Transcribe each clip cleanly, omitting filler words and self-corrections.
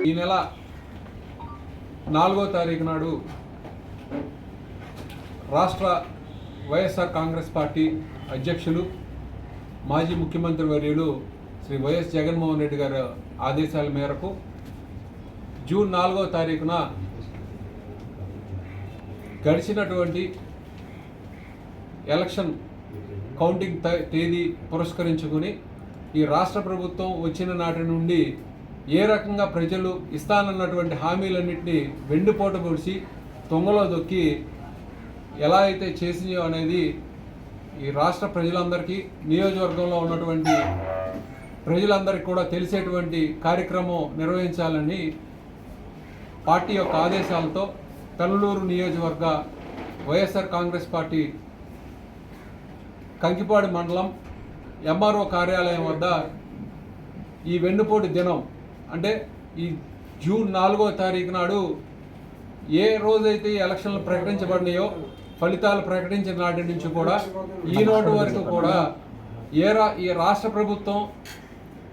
ఈ నెల 4వ తారీఖు నాడు రాష్ట్ర వైఎస్ఆర్ కాంగ్రెస్ పార్టీ అధ్యక్షులు మాజీ ముఖ్యమంత్రి వర్యులు శ్రీ వైఎస్ జగన్మోహన్ రెడ్డి గారి ఆదేశాల మేరకు జూన్ 4వ తారీఖున గడిచినటువంటి ఎలక్షన్ కౌంటింగ్ తేదీ పురస్కరించుకుని ఈ రాష్ట్ర ప్రభుత్వం వచ్చిన నాటి నుండి ఏ రకంగా ప్రజలు ఇస్తానన్నటువంటి హామీలన్నింటినీ వెండిపోటు పొడిచి తొంగలో దొక్కి ఎలా అయితే చేసినాయో అనేది ఈ రాష్ట్ర ప్రజలందరికీ నియోజకవర్గంలో ఉన్నటువంటి ప్రజలందరికీ కూడా తెలిసేటువంటి కార్యక్రమం నిర్వహించాలని పార్టీ యొక్క ఆదేశాలతో పెనలూరు నియోజకవర్గ వైఎస్ఆర్ కాంగ్రెస్ పార్టీ కంకిపాడు మండలం ఎంఆర్ఓ కార్యాలయం వద్ద ఈ వెన్నుపోటు దినం అంటే ఈ జూన్ 4వ తారీఖు నాడు ఏ రోజైతే ఎలక్షన్లు ప్రకటించబడినాయో ఫలితాలు ప్రకటించిన నాటి నుంచి కూడా ఈనాటి వరకు కూడా ఈ రాష్ట్ర ప్రభుత్వం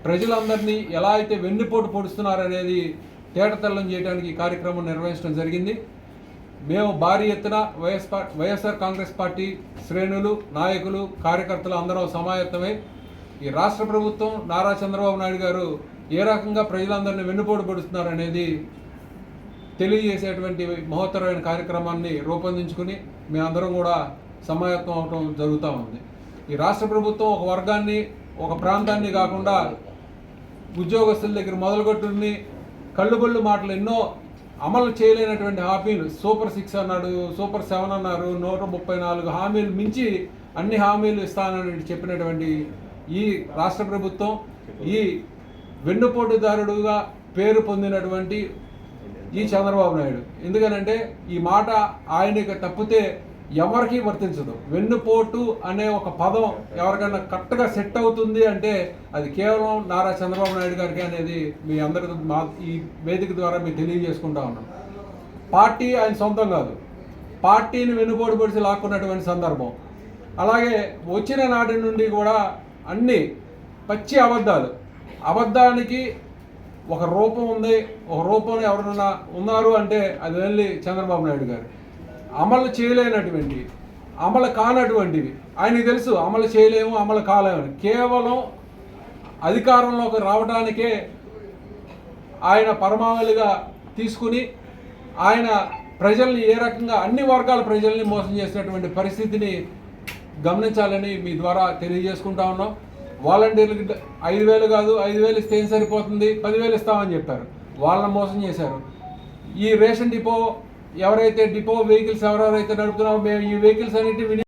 ప్రజలందరినీ ఎలా అయితే వెన్నుపోటు పొడుస్తున్నారనేది తేటతెల్లం చేయడానికి ఈ కార్యక్రమం నిర్వహించడం జరిగింది. మేము భారీ ఎత్తున వైఎస్ఆర్ కాంగ్రెస్ పార్టీ శ్రేణులు నాయకులు కార్యకర్తలు అందరూ సమాయత్తమై ఈ రాష్ట్ర ప్రభుత్వం నారా చంద్రబాబు నాయుడు గారు ఏ రకంగా ప్రజలందరినీ వెన్నుపోటు పొడుస్తున్నారు అనేది తెలియజేసేటువంటి మహోత్తరమైన కార్యక్రమాన్ని రూపొందించుకుని మేమందరం కూడా సమాయత్తం అవడం జరుగుతూ ఉంది. ఈ రాష్ట్ర ప్రభుత్వం ఒక వర్గాన్ని ఒక ప్రాంతాన్ని కాకుండా ఉద్యోగస్తుల దగ్గర మొదలుగొట్టుని కళ్ళుబొళ్ళు మాటలు ఎన్నో అమలు చేయలేనటువంటి హామీలు సూపర్ 6 అన్నాడు, సూపర్ 7 అన్నారు, 134 హామీలు మించి అన్ని హామీలు ఇస్తానని చెప్పినటువంటి ఈ రాష్ట్ర ప్రభుత్వం ఈ వెన్నుపోటుదారుడుగా పేరు పొందినటువంటి ఈ చంద్రబాబు నాయుడు ఎందుకనంటే ఈ మాట ఆయనకి తప్పితే ఎవరికీ వర్తించదు. వెన్నుపోటు అనే ఒక పదం ఎవరికైనా కరెక్ట్గా సెట్ అవుతుంది అంటే అది కేవలం నారా చంద్రబాబు నాయుడు గారికి అనేది మీ అందరికీ ఈ వేదిక ద్వారా మేము తెలియజేసుకుంటా ఉన్నాం. పార్టీ ఆయన సొంతం కాదు, పార్టీని వెన్నుపోటు పొడిచి లాక్కున్నటువంటి సందర్భం. అలాగే వచ్చిన నాటి నుండి కూడా అన్ని పచ్చి అబద్ధానికి ఒక రూపం ఉంది. ఒక రూపంలో ఎవరైనా ఉన్నారు అంటే అది ఓన్లీ చంద్రబాబు నాయుడు గారు. అమలు చేయలేనటువంటి అమలు కానటువంటివి ఆయనకి తెలుసు, అమలు చేయలేము అమలు కాలేమని. కేవలం అధికారంలోకి రావడానికే ఆయన పరమావధిగా తీసుకుని ఆయన ప్రజల్ని ఏ రకంగా అన్ని వర్గాల ప్రజల్ని మోసం చేసినటువంటి పరిస్థితిని గమనించాలని మీ ద్వారా తెలియజేసుకుంటా ఉన్నాం. వాలంటీర్లకి 5,000 కాదు, 5,000 ఇస్తే ఏం సరిపోతుంది, 10,000 ఇస్తామని చెప్పారు, వాళ్ళని మోసం చేశారు. ఈ రేషన్ డిపో ఎవరైతే డిపో వెహికల్స్ ఎవరెవరైతే నడుపుతున్నామో మేము ఈ వెహికల్స్ అన్నింటినీ